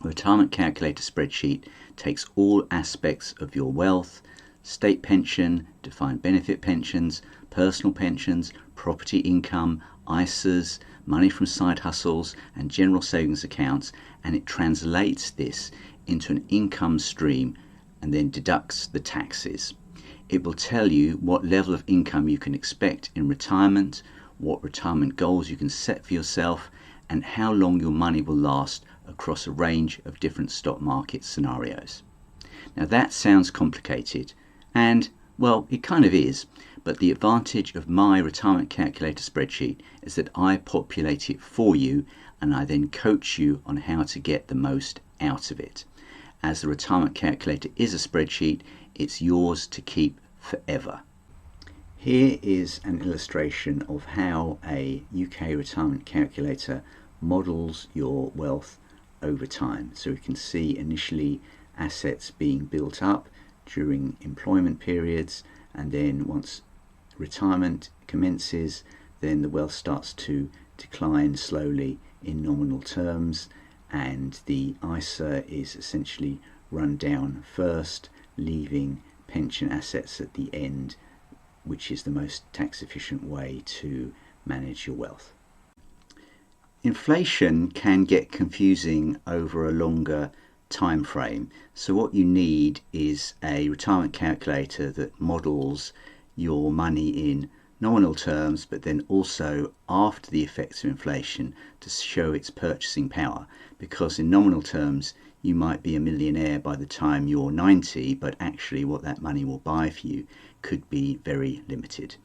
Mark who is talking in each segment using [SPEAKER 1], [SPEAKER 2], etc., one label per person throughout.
[SPEAKER 1] A retirement calculator spreadsheet takes all aspects of your wealth: state pension, defined benefit pensions, personal pensions, property income, ISAs, money from side hustles and general savings accounts, and it translates this into an income stream and then deducts the taxes. It will tell you what level of income you can expect in retirement, what retirement goals you can set for yourself, and how long your money will last across a range of different stock market scenarios. Now that sounds complicated, and well, it kind of is, but the advantage of my retirement calculator spreadsheet is that I populate it for you and I then coach you on how to get the most out of it. As the retirement calculator is a spreadsheet, it's yours to keep forever. Here is an illustration of how a UK retirement calculator models your wealth over time. So we can see initially assets being built up during employment periods, and then once retirement commences, then the wealth starts to decline slowly in nominal terms, and the ISA is essentially run down first, leaving pension assets at the end, which is the most tax efficient way to manage your wealth. Inflation can get confusing over a longer time frame, so what you need is a retirement calculator that models your money in nominal terms, but then also after the effects of inflation to show its purchasing power, because in nominal terms you might be a millionaire by the time you're 90, but actually what that money will buy for you could be very limited.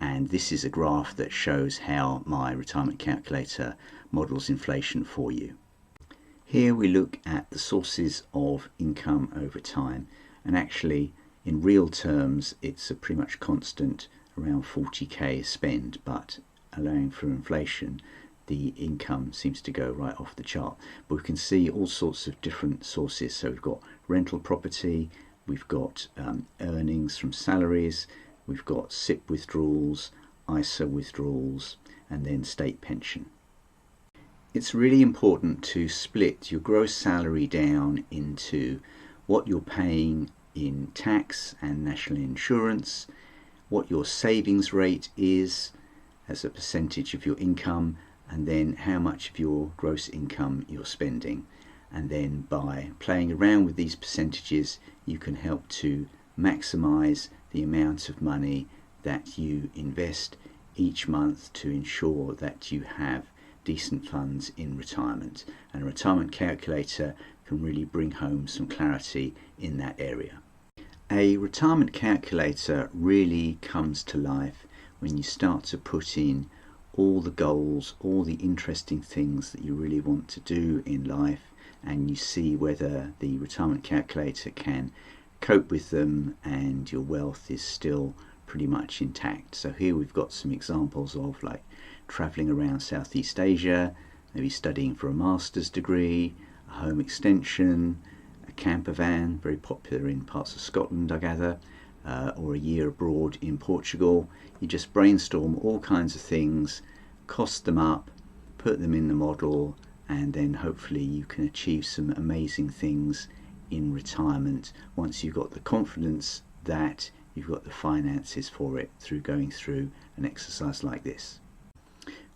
[SPEAKER 1] And this is a graph that shows how my retirement calculator models inflation for you. Here we look at the sources of income over time, and actually in real terms it's a pretty much constant around 40k spend, but allowing for inflation the income seems to go right off the chart. But we can see all sorts of different sources. So we've got rental property, we've got earnings from salaries, we've got SIP withdrawals, ISA withdrawals, and then state pension. It's really important to split your gross salary down into what you're paying in tax and national insurance, what your savings rate is as a percentage of your income, and then how much of your gross income you're spending. And then by playing around with these percentages, you can help to maximize the amount of money that you invest each month to ensure that you have decent funds in retirement. And a retirement calculator can really bring home some clarity in that area. A retirement calculator really comes to life when you start to put in all the goals, all the interesting things that you really want to do in life, and you see whether the retirement calculator can cope with them and your wealth is still pretty much intact. So here we've got some examples of like traveling around Southeast Asia, maybe studying for a master's degree, a home extension, a camper van, very popular in parts of Scotland I gather, or a year abroad in Portugal. You just brainstorm all kinds of things, cost them up, put them in the model, and then hopefully you can achieve some amazing things in retirement once you've got the confidence that you've got the finances for it through going through an exercise like this.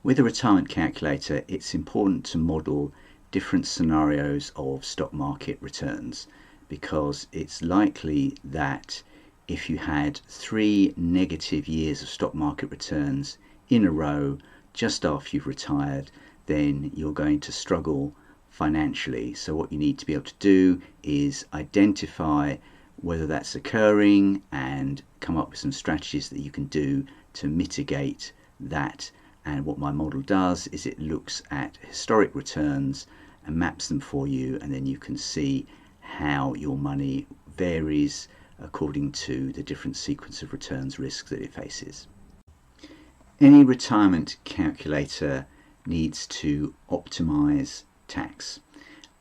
[SPEAKER 1] With a retirement calculator, it's important to model different scenarios of stock market returns, because it's likely that if you had 3 negative years of stock market returns in a row just after you've retired, then you're going to struggle financially. So what you need to be able to do is identify whether that's occurring and come up with some strategies that you can do to mitigate that. And what my model does is it looks at historic returns and maps them for you, and then you can see how your money varies according to the different sequence of returns risks that it faces. Any retirement calculator needs to optimize tax,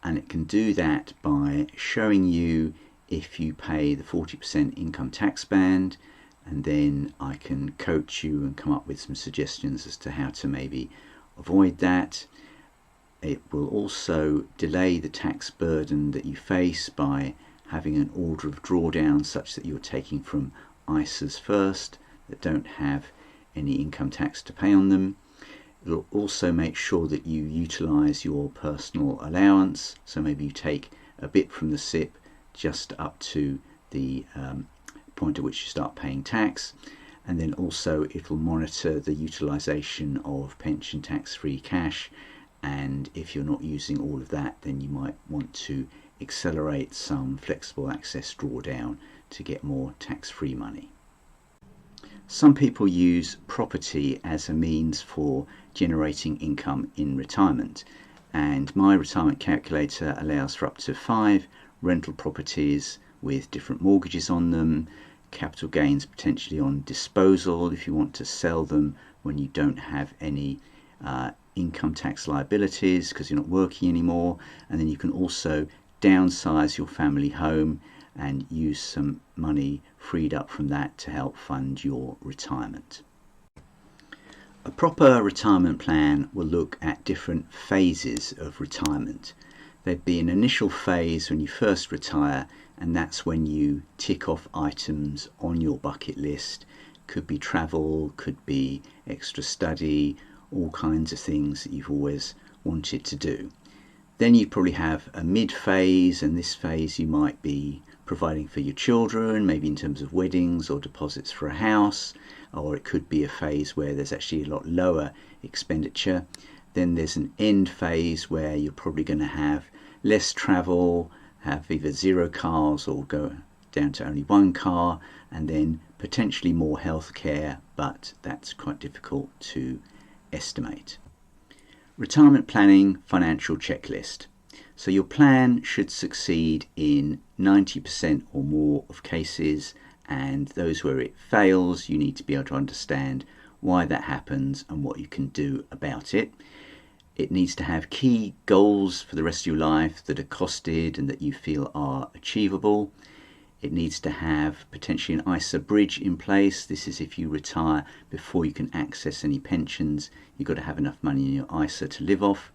[SPEAKER 1] and it can do that by showing you if you pay the 40% income tax band, and then I can coach you and come up with some suggestions as to how to maybe avoid that. It will also delay the tax burden that you face by having an order of drawdown such that you're taking from ISAs first that don't have any income tax to pay on them. It'll also make sure that you utilise your personal allowance, so maybe you take a bit from the SIP just up to the point at which you start paying tax, and then also it will monitor the utilisation of pension tax-free cash, and if you're not using all of that, then you might want to accelerate some flexible access drawdown to get more tax-free money. Some people use property as a means for generating income in retirement, and my retirement calculator allows for up to 5 rental properties with different mortgages on them, capital gains potentially on disposal if you want to sell them when you don't have any income tax liabilities because you're not working anymore, and then you can also downsize your family home and use some money freed up from that to help fund your retirement. A proper retirement plan will look at different phases of retirement. There'd be an initial phase when you first retire, and that's when you tick off items on your bucket list. Could be travel, could be extra study, all kinds of things that you've always wanted to do. Then you probably have a mid-phase, and this phase you might be providing for your children, maybe in terms of weddings or deposits for a house, or it could be a phase where there's actually a lot lower expenditure. Then there's an end phase where you're probably going to have less travel, have either 0 cars or go down to only 1 car, and then potentially more healthcare, but that's quite difficult to estimate. Retirement planning financial checklist. So your plan should succeed in 90% or more of cases, and those where it fails, you need to be able to understand why that happens and what you can do about it. It needs to have key goals for the rest of your life that are costed and that you feel are achievable. It needs to have potentially an ISA bridge in place. This is if you retire before you can access any pensions, you've got to have enough money in your ISA to live off.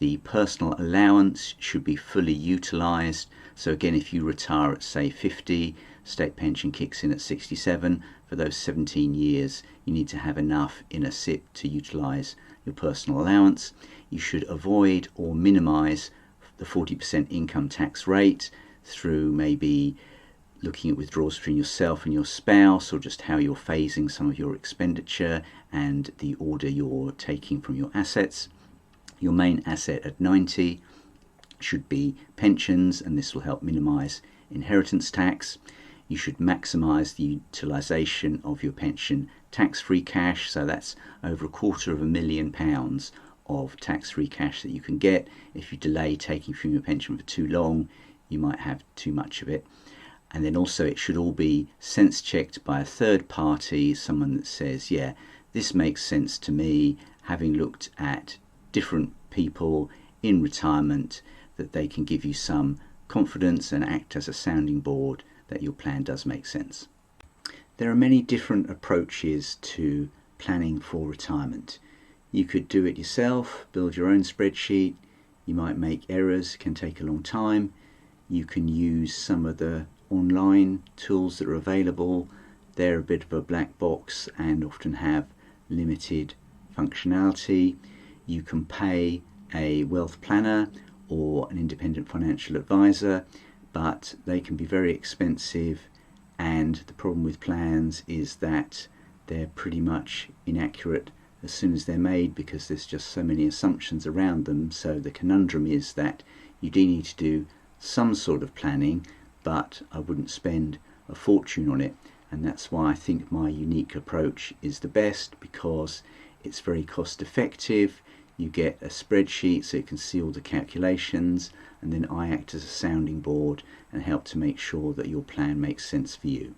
[SPEAKER 1] The personal allowance should be fully utilised. So again, if you retire at say 50, state pension kicks in at 67. For those 17 years, you need to have enough in a SIP to utilise your personal allowance. You should avoid or minimise the 40% income tax rate through maybe looking at withdrawals between yourself and your spouse, or just how you're phasing some of your expenditure and the order you're taking from your assets. Your main asset at 90 should be pensions, and this will help minimise inheritance tax. You should maximise the utilisation of your pension tax-free cash, so that's over £250,000 of tax-free cash that you can get. If you delay taking from your pension for too long, you might have too much of it. And then also it should all be sense checked by a third party, someone that says, yeah, this makes sense to me, having looked at different people in retirement, that they can give you some confidence and act as a sounding board that your plan does make sense. There are many different approaches to planning for retirement. You could do it yourself, build your own spreadsheet. You might make errors, it can take a long time. You can use some of the online tools that are available. They're a bit of a black box and often have limited functionality. You can pay a wealth planner or an independent financial advisor, but they can be very expensive, and the problem with plans is that they're pretty much inaccurate as soon as they're made because there's just so many assumptions around them. So the conundrum is that you do need to do some sort of planning, but I wouldn't spend a fortune on it, and that's why I think my unique approach is the best, because it's very cost effective. You get a spreadsheet so you can see all the calculations, and then I act as a sounding board and help to make sure that your plan makes sense for you.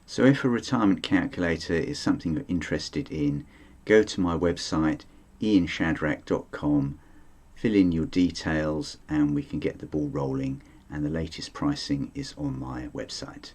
[SPEAKER 1] So if a retirement calculator is something you're interested in, go to my website ianshadrack.com, fill in your details, and we can get the ball rolling, and the latest pricing is on my website.